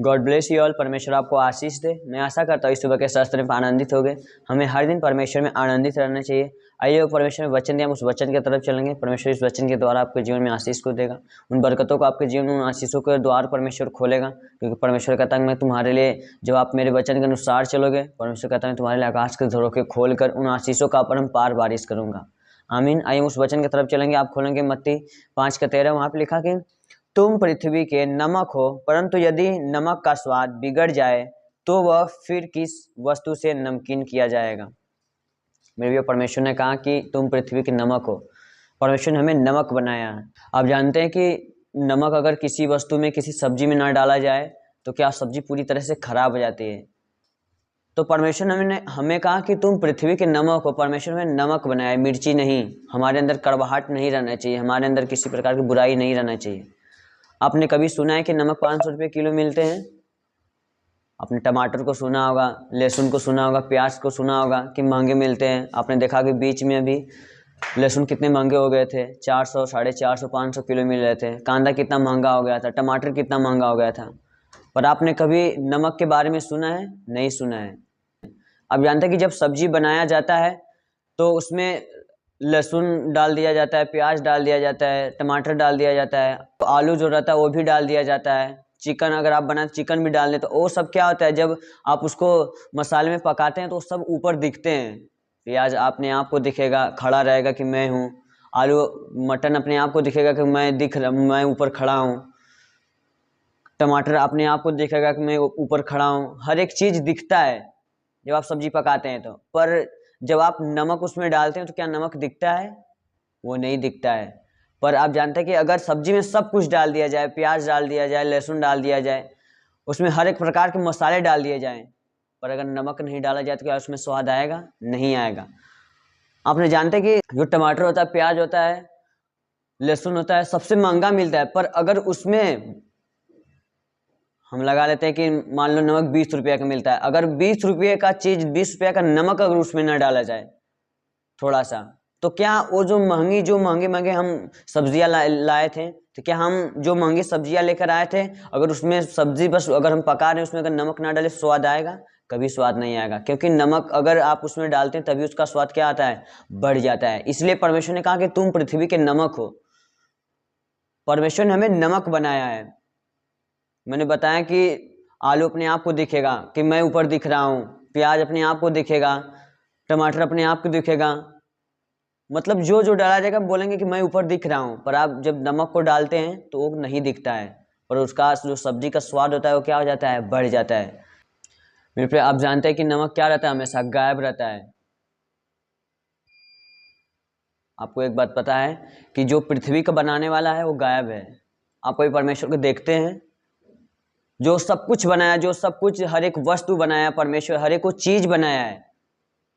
God bless you all. परमेश्वर आपको आशीष दे। मैं आशा करता हूँ इस सुबह के शास्त्र में आनंदित हो गए। हमें हर दिन परमेश्वर में आनंदित रहना चाहिए। आइए वो परमेश्वर में वचन दिया, हम उस वचन की तरफ चलेंगे। परमेश्वर इस वचन के द्वारा आपके जीवन में आशीष को देगा, उन बरकतों को आपके जीवन में, उन आशीषों के द्वार परमेश्वर खोलेगा। क्योंकि परमेश्वर कहता है मैं तुम्हारे लिए, जब आप मेरे वचन के अनुसार चलोगे, परमेश्वर कहता है मैं तुम्हारे लिए आकाश के झरोखे खोल कर उन आशीषों का अपरंपार बारिश करूंगा। आमीन। आइए उस वचन की तरफ चलेंगे। आप खोलेंगे मत्ती 5:13। वहाँ पे लिखा कि तुम पृथ्वी के नमक हो, परंतु यदि नमक का स्वाद बिगड़ जाए तो वह फिर किस वस्तु से नमकीन किया जाएगा। मेरे भी परमेश्वर ने कहा कि तुम पृथ्वी के नमक हो। परमेश्वर ने हमें नमक बनाया है। आप जानते हैं कि नमक अगर किसी वस्तु में, किसी सब्जी में ना डाला जाए तो क्या सब्जी पूरी तरह से खराब हो जाती है। तो परमेश्वर ने हमें कहा कि तुम पृथ्वी के नमक हो। परमेश्वर ने नमक बनाया, मिर्ची नहीं। हमारे अंदर कड़वाहट नहीं रहना चाहिए, हमारे अंदर किसी प्रकार की बुराई नहीं रहना चाहिए। आपने कभी सुना है कि नमक 500 रुपये किलो मिलते हैं? आपने टमाटर को सुना होगा, लहसुन को सुना होगा, प्याज को सुना होगा कि महंगे मिलते हैं। आपने देखा कि बीच में अभी लहसुन कितने महंगे हो गए थे, 400, 450, 500 किलो मिल रहे थे। कांदा कितना महंगा हो गया था, टमाटर कितना महंगा हो गया था। पर आपने कभी नमक के बारे में सुना है? नहीं सुना है। आप जानते हैं कि जब सब्जी बनाया जाता है तो उसमें लहसुन डाल दिया जाता है, प्याज डाल दिया जाता है, टमाटर डाल दिया जाता है, तो आलू जो रहता है वो भी डाल दिया जाता है। चिकन अगर आप बनाए चिकन भी डाल दें तो वो सब क्या होता है, जब आप उसको मसाले में पकाते हैं तो सब ऊपर दिखते हैं। प्याज अपने आप को दिखेगा, खड़ा रहेगा कि मैं हूँ। आलू मटन अपने आप को दिखेगा कि मैं ऊपर खड़ा हूँ। टमाटर अपने आप को दिखेगा कि मैं ऊपर खड़ा हूँ। हर एक चीज़ दिखता है जब आप सब्जी पकाते हैं तो। पर जब आप नमक उसमें डालते हैं तो क्या नमक दिखता है? वो नहीं दिखता है। पर आप जानते हैं कि अगर सब्जी में सब कुछ डाल दिया जाए, प्याज डाल दिया जाए, लहसुन डाल दिया जाए, उसमें हर एक प्रकार के मसाले डाल दिए जाएं, पर अगर नमक नहीं डाला जाए तो क्या उसमें स्वाद आएगा? नहीं आएगा। आपने जानते हैं कि जो टमाटर होता है, प्याज होता है, लहसुन होता है, सबसे महंगा मिलता है। पर अगर उसमें हम लगा लेते हैं कि मान लो नमक 20 रुपये का मिलता है, अगर 20 रुपये का चीज़, 20 रुपये का नमक अगर उसमें न डाला जाए थोड़ा सा, तो क्या वो जो महंगे हम सब्जियां लाए थे, तो क्या हम जो महंगी सब्जियां लेकर आए थे, अगर उसमें सब्जी बस अगर हम पका रहे हैं उसमें अगर नमक ना डाले स्वाद आएगा? कभी स्वाद नहीं आएगा। क्योंकि नमक अगर आप उसमें डालते हैं तभी उसका स्वाद क्या आता है? बढ़ जाता है। इसलिए परमेश्वर ने कहा कि तुम पृथ्वी के नमक हो। परमेश्वर ने हमें नमक बनाया है। मैंने बताया कि आलू अपने आप को दिखेगा कि मैं ऊपर दिख रहा हूँ, प्याज अपने आप को दिखेगा, टमाटर अपने आप को दिखेगा, मतलब जो जो डाला जाएगा बोलेंगे कि मैं ऊपर दिख रहा हूँ। पर आप जब नमक को डालते हैं तो वो नहीं दिखता है, पर उसका जो सब्जी का स्वाद होता है वो क्या हो जाता है? बढ़ जाता है। मेरे पे आप जानते हैं कि नमक क्या रहता है? हमेशा गायब रहता है। आपको एक बात पता है कि जो पृथ्वी का बनाने वाला है वो गायब है। आप कोई परमेश्वर को देखते हैं? जो सब कुछ बनाया, जो सब कुछ, हर एक वस्तु बनाया परमेश्वर, हर एक वो चीज बनाया है,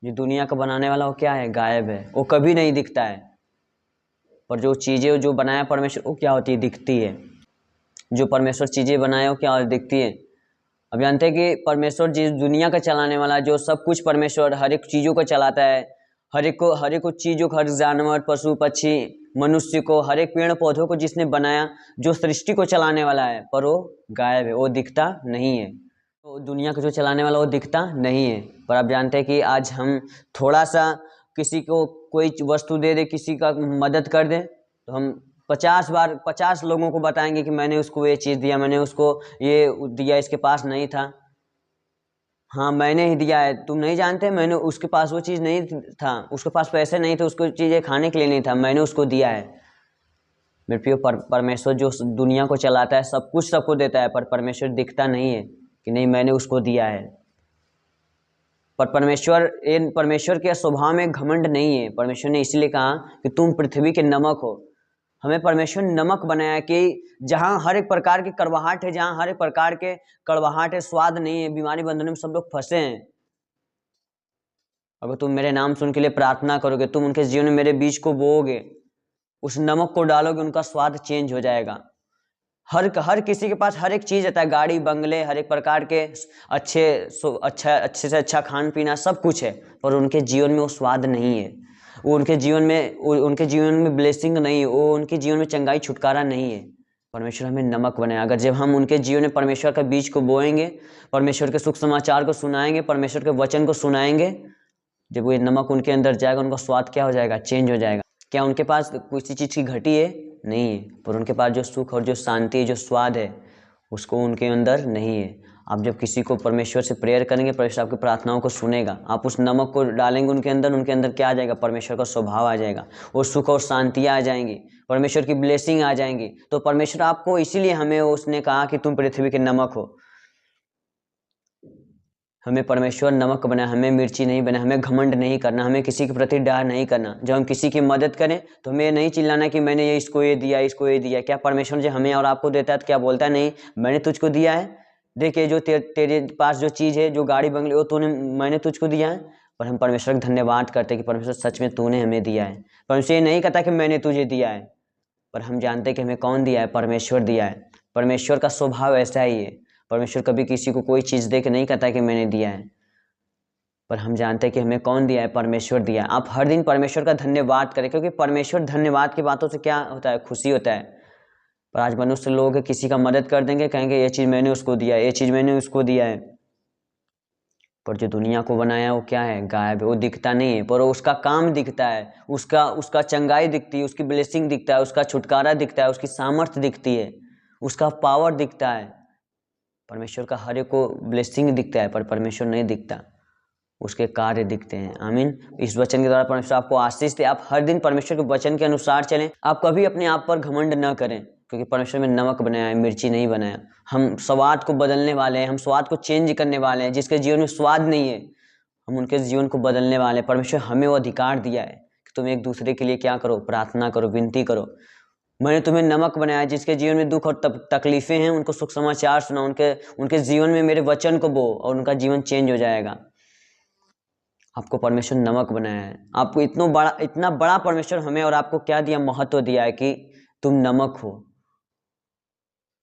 जो दुनिया का बनाने वाला वो क्या है? गायब है। वो कभी नहीं दिखता है। पर जो चीजें जो बनाया परमेश्वर वो क्या होती है? दिखती है। जो परमेश्वर चीजें बनाए वो क्या दिखती है। अब जानते हैं कि परमेश्वर जिस दुनिया का चलाने वाला, जो सब कुछ परमेश्वर हर एक चीजों को चलाता है, हर एक चीजों को, हर जानवर, पशु पक्षी, मनुष्य को, हर एक पेड़ पौधों को जिसने बनाया, जो सृष्टि को चलाने वाला है, पर वो गायब है, वो दिखता नहीं है। तो दुनिया को जो चलाने वाला वो दिखता नहीं है। पर आप जानते हैं कि आज हम थोड़ा सा किसी को कोई वस्तु दे दे, किसी का मदद कर दे, तो हम 50 लोगों को बताएंगे कि मैंने उसको ये चीज़ दिया, मैंने उसको ये दिया, इसके पास नहीं था। हाँ मैंने ही दिया है। तुम नहीं जानते, मैंने उसके पास वो चीज़ नहीं था, उसके पास पैसे नहीं थे, उसको चीज़ें खाने के लिए नहीं था, मैंने उसको दिया है। मेरे प्रिय परमेश्वर जो दुनिया को चलाता है, सब कुछ सबको देता है, पर परमेश्वर दिखता नहीं है कि नहीं मैंने उसको दिया है। पर परमेश्वर के स्वभाव में घमंड नहीं है। परमेश्वर ने इसलिए कहा कि तुम पृथ्वी के नमक हो। हमें परमेश्वर ने नमक बनाया कि जहाँ हर एक प्रकार की कड़वाहट है, जहाँ हर एक प्रकार के कड़वाहट है, स्वाद नहीं है, बीमारी बंधनों में सब लोग फंसे हैं, अगर तुम मेरे नाम सुन के लिए प्रार्थना करोगे, तुम उनके जीवन में मेरे बीज को बोओगे, उस नमक को डालोगे, उनका स्वाद चेंज हो जाएगा। हर किसी के पास हर एक चीज़ रहता है, गाड़ी बंगले, हर एक प्रकार के अच्छे से अच्छा खान पीना सब कुछ है, पर उनके जीवन में वो स्वाद नहीं है। वो उनके जीवन में ब्लेसिंग नहीं है, वो उनके जीवन में चंगाई छुटकारा नहीं है। परमेश्वर हमें नमक बनाया। अगर जब हम उनके जीवन में परमेश्वर का बीज को बोएंगे, परमेश्वर के सुख समाचार को सुनाएंगे, परमेश्वर के वचन को सुनाएंगे, जब वो नमक उनके अंदर जाएगा, उनका स्वाद क्या हो जाएगा? चेंज हो जाएगा। क्या उनके पास किसी चीज़ की घटी है? नहीं है, पर उनके पास जो सुख और जो शांति है, जो स्वाद है, उसको उनके अंदर नहीं है। आप जब किसी को परमेश्वर से प्रेयर करेंगे, परमेश्वर आपकी प्रार्थनाओं को सुनेगा। आप उस नमक को डालेंगे उनके अंदर क्या आ जाएगा? परमेश्वर का स्वभाव आ जाएगा, वो सुख और शांतियाँ आ जाएंगी, परमेश्वर की ब्लेसिंग आ जाएंगी। तो परमेश्वर आपको इसीलिए हमें उसने कहा कि तुम पृथ्वी के नमक हो। हमें परमेश्वर नमक बनाया, हमें मिर्ची नहीं बनाया। हमें घमंड नहीं करना, हमें किसी के प्रति डर नहीं करना। जब हम किसी की मदद करें तो हमें नहीं चिल्लाना कि मैंने ये इसको ये दिया, इसको ये दिया। क्या परमेश्वर जो हमें और आपको देता है तो क्या बोलता है? नहीं, मैंने तुझको दिया है। देखिए, जो तेरे पास जो चीज़ है, जो गाड़ी बंगले, वो मैंने तुझको दिया है। पर हम परमेश्वर का धन्यवाद करते हैं कि परमेश्वर सच में तूने हमें दिया है। परमेश्वर ये नहीं कहता कि मैंने तुझे दिया है, पर हम जानते हैं कि हमें कौन दिया है? परमेश्वर दिया है। परमेश्वर का स्वभाव ऐसा ही है। परमेश्वर कभी किसी को कोई चीज़ दे के नहीं कहता कि मैंने दिया है, पर हम जानते हैं कि हमें कौन दिया है? परमेश्वर दिया है। आप हर दिन परमेश्वर का धन्यवाद करें, क्योंकि परमेश्वर धन्यवाद की बातों से क्या होता है? खुशी होता है। पर आज मनुष्य लोग किसी का मदद कर देंगे, कहेंगे ये चीज़ मैंने उसको दिया है, ये चीज़ मैंने उसको दिया है। पर जो दुनिया को बनाया वो क्या है? गायब है, वो दिखता नहीं है, पर उसका काम दिखता है, उसका चंगाई दिखती है, उसकी ब्लेसिंग दिखता है, उसका छुटकारा दिखता है, उसकी सामर्थ्य दिखती है, उसका पावर दिखता है। परमेश्वर का हर एक को ब्लेसिंग दिखता है, पर परमेश्वर नहीं दिखता, उसके कार्य दिखते हैं। आमीन। इस वचन के द्वारा परमेश्वर आपको आशीष दे। आप हर दिन परमेश्वर के वचन के अनुसार चलें। आप कभी अपने आप पर घमंड न करें, क्योंकि परमेश्वर में नमक बनाया है, मिर्ची नहीं बनाया। हम स्वाद को बदलने वाले हैं, हम स्वाद को चेंज करने वाले हैं। जिसके जीवन में स्वाद नहीं है, हम उनके जीवन को बदलने वाले हैं। परमेश्वर हमें वो अधिकार दिया है कि तुम एक दूसरे के लिए क्या करो? प्रार्थना करो, विनती करो। मैंने तुम्हें नमक बनाया। जिसके जीवन में दुख और तकलीफें हैं, उनको सुख समाचार सुनाओ, उनके जीवन में मेरे वचन को बो, और उनका जीवन चेंज हो जाएगा। आपको परमेश्वर नमक बनाया है। आपको इतना बड़ा परमेश्वर हमें और आपको क्या दिया? महत्व दिया है कि तुम नमक हो।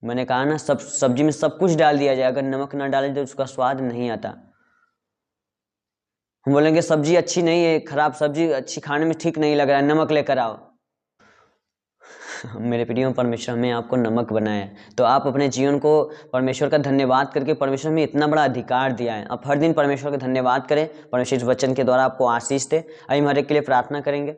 मैंने कहा ना, सब सब्जी में सब कुछ डाल दिया जाए, अगर नमक ना डाले तो उसका स्वाद नहीं आता। हम बोलेंगे सब्जी अच्छी नहीं है, खराब सब्जी, अच्छी खाने में ठीक नहीं लग रहा है, नमक लेकर आओ। मेरे प्रिय परमेश्वर हमें आपको नमक बनाया है, तो आप अपने जीवन को परमेश्वर का धन्यवाद करके, परमेश्वर हमें इतना बड़ा अधिकार दिया है, आप हर दिन परमेश्वर का धन्यवाद करें। परमेश्वर इस वचन के द्वारा आपको आशीष दे। आइए हम हर एक के लिए प्रार्थना करेंगे।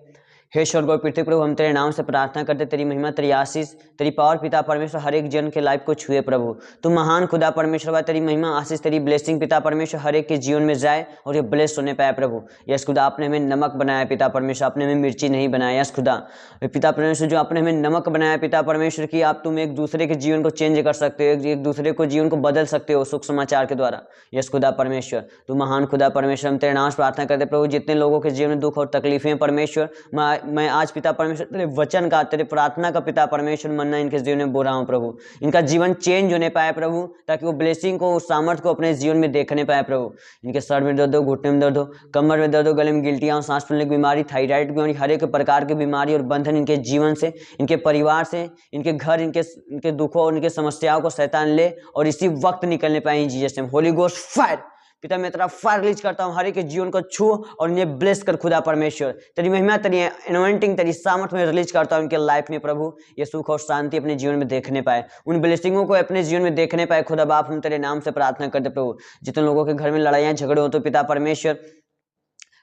हे स्वर्ग और पृथ्वी प्रभु, हम तेरे नाम से प्रार्थना करते, तेरी महिमा, तेरी आशीष, तेरी पावर पिता परमेश्वर हर एक जन के लाइफ को छुए प्रभु। तुम महान खुदा परमेश्वर बा, तेरी महिमा, आशीष, तेरी ब्लेसिंग पिता परमेश्वर हर एक के जीवन में जाए और ये ब्लेस होने पाए प्रभु। यस खुदा, आपने हमें नमक बनाया पिता परमेश्वर, आपने हमें मिर्ची नहीं बनाया। यस खुदा पिता परमेश्वर, जो आपने हमें नमक बनाया पिता परमेश्वर की, आप तुम एक दूसरे के जीवन को चेंज कर सकते हो, एक दूसरे को जीवन को बदल सकते हो सुख समाचार के द्वारा। यस खुदा परमेश्वर, तुम महान खुदा परमेश्वर, हम तेरे नाम से प्रार्थना करते प्रभु। जितने लोगों के जीवन में दुख और तकलीफें परमेश्वर, मैं आज पिता परमेश्वर तेरे वचन का, तेरे प्रार्थना का पिता परमेश्वर मन्ना इनके जीवन में बो रहा हूँ प्रभु। इनका जीवन चेंज होने पाए प्रभु, ताकि वो ब्लेसिंग को, उस सामर्थ्य को अपने जीवन में देखने पाए प्रभु। इनके सर में दर्द हो, घुटने में दर्द हो, कमर में दर्द हो, गले में गिल्टियाँ हो, सांस फूलने की बीमारी, थायराइड की बीमारी, हर एक प्रकार की बीमारी और बंधन इनके जीवन से, इनके परिवार से, इनके घर, इनके दुखों और इनके समस्याओं को शैतान ले और इसी वक्त निकलने पाए Jesus name. Holi ghost fire पिता, मैं तेरा फायर रिलीज करता हूँ, हर एक के जीवन को छू और इन्हें ब्लेस कर खुदा परमेश्वर। तेरी महिमा, तेरी एनॉइंटिंग, तेरी सामर्थ में रिलीज करता हूँ इनके लाइफ में प्रभु। ये सुख और शांति अपने जीवन में देखने पाए, उन ब्लेसिंगों को अपने जीवन में देखने पाए खुदा बाप। हम तेरे नाम से प्रार्थना करते प्रभु। जितने लोगों के घर में लड़ाइयाँ झगड़े हो तो पिता परमेश्वर,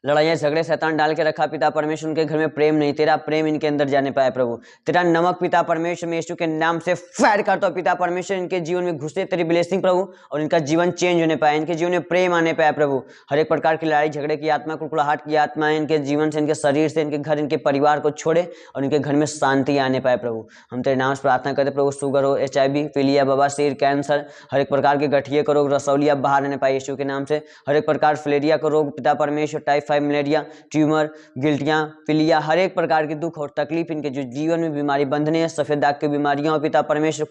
लड़ाइयाँ झगड़े शैतान डाल के रखा पिता परमेश्वर, उनके घर में प्रेम नहीं, तेरा प्रेम इनके अंदर जाने पाए प्रभु। तेरा नमक पिता परमेश्वर, मैं यीशु के नाम से फायर करता हूँ पिता परमेश्वर, इनके जीवन में घुसे तेरी ब्लेसिंग प्रभु, और इनका जीवन चेंज होने पाए, इनके जीवन में प्रेम आने पाए प्रभु। हर एक प्रकार की लड़ाई झगड़े की आत्मा, कुड़कुड़ाहट की आत्मा इनके जीवन से, इनके शरीर से, इनके घर, इनके परिवार को छोड़े और इनके घर में शांति आने पाए प्रभु। हम तेरे नाम से प्रार्थना करते प्रभु। शुगर हो, HIV, पीलिया, बवासीर, कैंसर, हर एक प्रकार के गठिए का रोग, रसौलिया बाहर आने पाए यीशु के नाम से। हर एक प्रकार फलेरिया का रोग पिता परमेश्वर, टाइफाइड, मलेरिया, ट्यूमर, गिल्टियां, पीलिया, हर एक प्रकार के दुख और तकलीफ, इनके जो जीवन में बीमारी बंधने हैं, सफेद दाग की बीमारियां हो पिता परमेश्वर,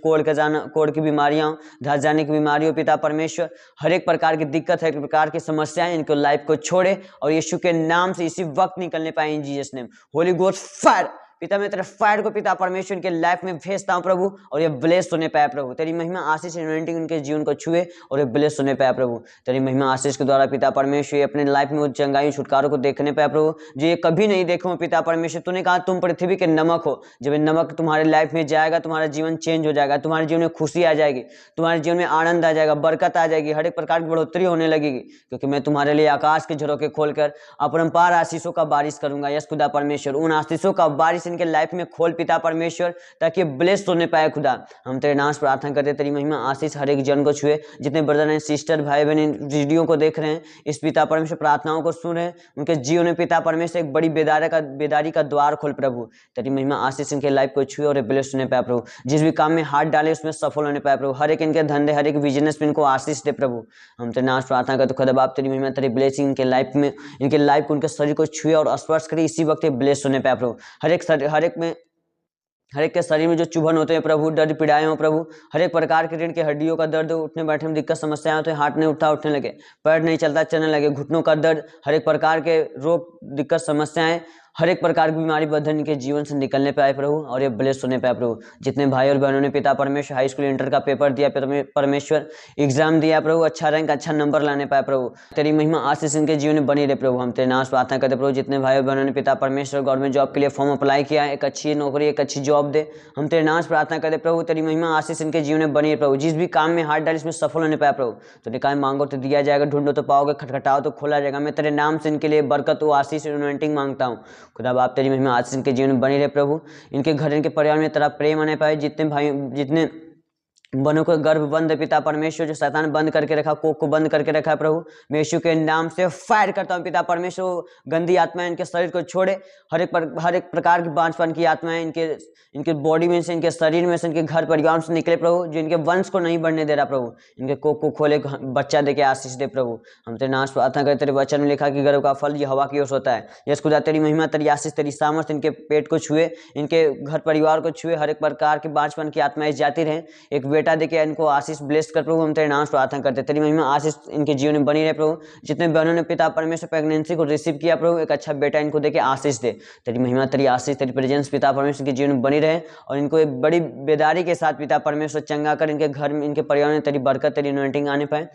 कोढ़ की बीमारियां, धस जाने की बीमारी हो पिता परमेश्वर, हर एक प्रकार की दिक्कत, हर एक प्रकार की समस्याएं, इनको लाइफ को छोड़े और यीशु के नाम से इसी वक्त निकलने पाए इन Jesus name. Holi ghost fire पिता मैं तेरे फायर को पिता परमेश्वर इनके लाइफ में भेजता हूँ प्रभु, और ये ब्लेस होने पाए प्रभु। तेरी महिमा आशीष एनोइंटिंग उनके जीवन को छुए और ये ब्लेस होने पाए प्रभु। तेरी महिमा आशीष के द्वारा पिता परमेश्वर अपने लाइफ में चंगाई छुटकारों को देखने पाए प्रभु, जो ये कभी नहीं देखो पिता परमेश्वर। तूने कहा तुम पृथ्वी के नमक हो, जब ये नमक तुम्हारे लाइफ में जाएगा तुम्हारा जीवन चेंज हो जाएगा, तुम्हारे जीवन में खुशी आ जाएगी, तुम्हारे जीवन में आनंद आ जाएगा, बरकत आ जाएगी, हर एक प्रकार की बढ़ोतरी होने लगेगी, क्योंकि मैं तुम्हारे लिए आकाश के झरोखे खोलकर अपरंपार आशीषों का बारिश करूंगा। यस खुदा परमेश्वर, उन आशीषों का बारिश इनके लाइफ में खोल पिता परमेश्वर, ताकि ब्लेस होने पाए खुदा। हम तेरे नाम से प्रार्थना करते तेरी महिमा आशीष हर एक जन को छुए, जितने ब्रदर एंड सिस्टर भाई बहन इन वीडियो को देख रहे हैं, इस पिता परमेश्वर प्रार्थनाओं को सुन रहे हैं, उनके जीवन में पिता परमेश्वर एक बड़ी बेदारी का द्वार खोल प्रभु। तेरी महिमा आशीष इनके लाइफ को छुए और ब्लेस होने पाए प्रभु। जिस भी काम में हाथ डाले उसमें सफल होने पाए प्रभु। हर एक इनके धंधे, हर एक बिजनेस में इनको आशीष दे प्रभु। हम तेरे नाम से प्रार्थना करते खुदा बाप तेरी महिमा तेरी ब्लेसिंग इनके लाइफ में, इनके लाइफ को, उनके शरीर को छुए और स्पर्श करे, इसी वक्त ब्लेस होने पाए प्रभु। हर एक के शरीर में जो चुभन होते हैं प्रभु, दर्द पीड़ाएं हो प्रभु, हर एक प्रकार के रीढ़ की हड्डियों का दर्द, उठने बैठने में दिक्कत समस्याएं होते हैं, हाथ नहीं उठता उठने लगे, पैर नहीं चलता चलने लगे, घुटनों का दर्द, हर एक प्रकार के रोग दिक्कत समस्याएं, हर एक प्रकार की बीमारी बंधन के जीवन से निकलने पाए प्रभु, और ये ब्लेस होने पाए प्रभु। जितने भाई और बहनों ने पिता परमेश्वर हाई स्कूल इंटर का पेपर दिया, परमेश्वर एग्जाम दिया प्रभु, अच्छा रैंक अच्छा नंबर लाने पाए प्रभु, तेरी महिमा आशीष इनके जीवन में बनी रहे प्रभु। हम तेरे नाम से प्रार्थना करते प्रभु, जितने भाई और बहनों ने पिता परमेश्वर गवर्नमेंट जॉब के लिए फॉर्म अप्लाई किया है, एक अच्छी नौकरी एक अच्छी जॉब दे, हम तेरे नाम से प्रार्थना करते प्रभु, तेरी महिमा आशीष इनके जीवन में बनी रहे प्रभु। जिस भी काम में हाथ डाले इसमें सफल होने पाए प्रभु। तो निकाय मांगो तो दिया जाएगा, ढूंढो तो पाओगे, खटखटाओ तो खोला जाएगा। मैं तेरे नाम से इनके लिए बरकत व आशीष एनोइंटिंग मांगता हूँ खुदा बाप, तेरी महिमा आशीष इनके जीवन में बनी रहे प्रभु। इनके घर इनके परिवार में तेरा प्रेम आने पाए। जितने बनों को गर्भ बंद पिता परमेश्वर, जो शैतान बंद करके रखा, कोक को बंद करके रखा है प्रभु, मैं यीशु के नाम से फायर करता हूँ पिता परमेश्वर। गंदी आत्माएं इनके शरीर को छोड़े, हर एक प्रकार की बांझपन की आत्माएं इनके बॉडी में से, इनके शरीर में से, इनके घर परिवार से निकले प्रभु, जो इनके वंश को नहीं बढ़ने दे रहा प्रभु। इनके कोक को खोले, बच्चा दे के आशीष दे प्रभु। हम तेरे नाम से प्रार्थना करते, तेरे वचन में लिखा कि गर्भ का फल ये हवा की ओर होता है। यस खुदा तेरी महिमा तेरी आशीष तेरी सामर्थ इनके पेट को छुए, इनके घर परिवार को छुए, हर एक प्रकार की बांझपन की आत्माएं जाती रहें। एक बेटा दे के इनको आशीष ब्लेस कर प्रभु। हम तेरे नाम से प्रार्थना करते, तेरी महिमा आशीष इनके जीवन में बनी रहे प्रभु। जितने बहनों ने पिता परमेश्वर प्रेगनेंसी को रिसीव किया प्रभु, एक अच्छा बेटा इनको देके आशीष दे। तेरी महिमा तेरी आशीष तेरी प्रेजेंस पिता परमेश्वर के जीवन में बनी रहे, और इनको एक बड़ी बेदारी के साथ पिता परमेश्वर चंगा कर इनके घर में, इनके परिवार में तेरी बरकत तेरी अनॉइंटिंग आने पाए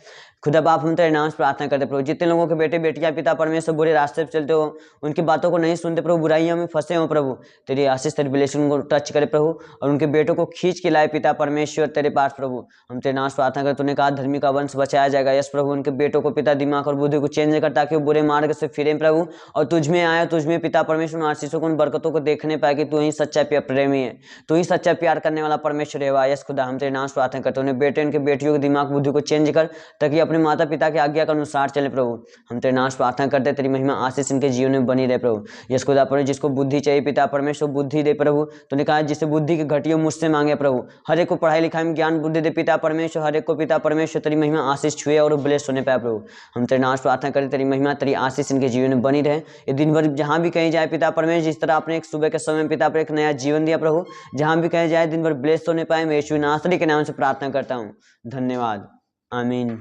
खुदा बाप। हम तेरे नाम से प्रार्थना करते प्रभु, जितने लोगों के बेटे बेटियां पिता परमेश्वर बुरे रास्ते पर चलते हो, उनकी बातों को नहीं सुनते प्रभु, बुराइयों में फंसे हो प्रभु, तेरी आशीष तेरी ब्लेसिंग को टच करे प्रभु, और उनके बेटों को खींच के लाए पिता परमेश्वर तेरे पास प्रभु। हम तेरे नाम से प्रार्थना कर, तूने कहा धर्मी का वंश बचाया जाएगा। यस प्रभु, उनके बेटों को पिता दिमाग और बुद्धि को चेंज कर, ताकि वो बुरे मार्ग से फिरे प्रभु, और तुझ में आए, तुझ में पिता परमेश्वर आशीषों को, उन बरकतों को देखने पाए कि तू ही सच्चा प्रेमी है, तू ही सच्चा प्यार करने वाला परमेश्वर है। यस खुदा, हम तेरे नाम से प्रार्थना करते, उन्हें बेटे उनके बेटियों के दिमाग बुद्धि को चेंज कर, ताकि अपने माता पिता की आज्ञा के अनुसार चले प्रभु। हम तेरे नाम से प्रार्थना करते, तेरी महिमा आशीष इनके जीवन में बनी रहे प्रभु। यस खुदा पर जिसको बुद्धि चाहिए पिता परमेश्वर बुद्धि दे प्रभु। तूने कहा जिससे बुद्धि की घटी हो मुझसे मांगे प्रभु। हर एक को पढ़ाई लिखाई में ज्ञान बुद्धि दे पिता परमेश्वर, हर एक को पिता परमेश्वर तेरी महिमा आशीष छुए और ब्लेस होने पाए प्रभु। हम तेरे नाम से प्रार्थना करें, तेरी महिमा तेरी आशीष इनके जीवन में बनी रहे। ये दिन भर जहाँ भी कहीं जाए पिता परमेश्वर, जिस तरह आपने एक सुबह के समय पिता पर एक नया जीवन दिया प्रभु, जहाँ भी कहीं जाए दिन भर ब्लेस होने पाए। मैं यीशु नासरी के नाम से प्रार्थना करता हूँ, धन्यवाद, आमीन।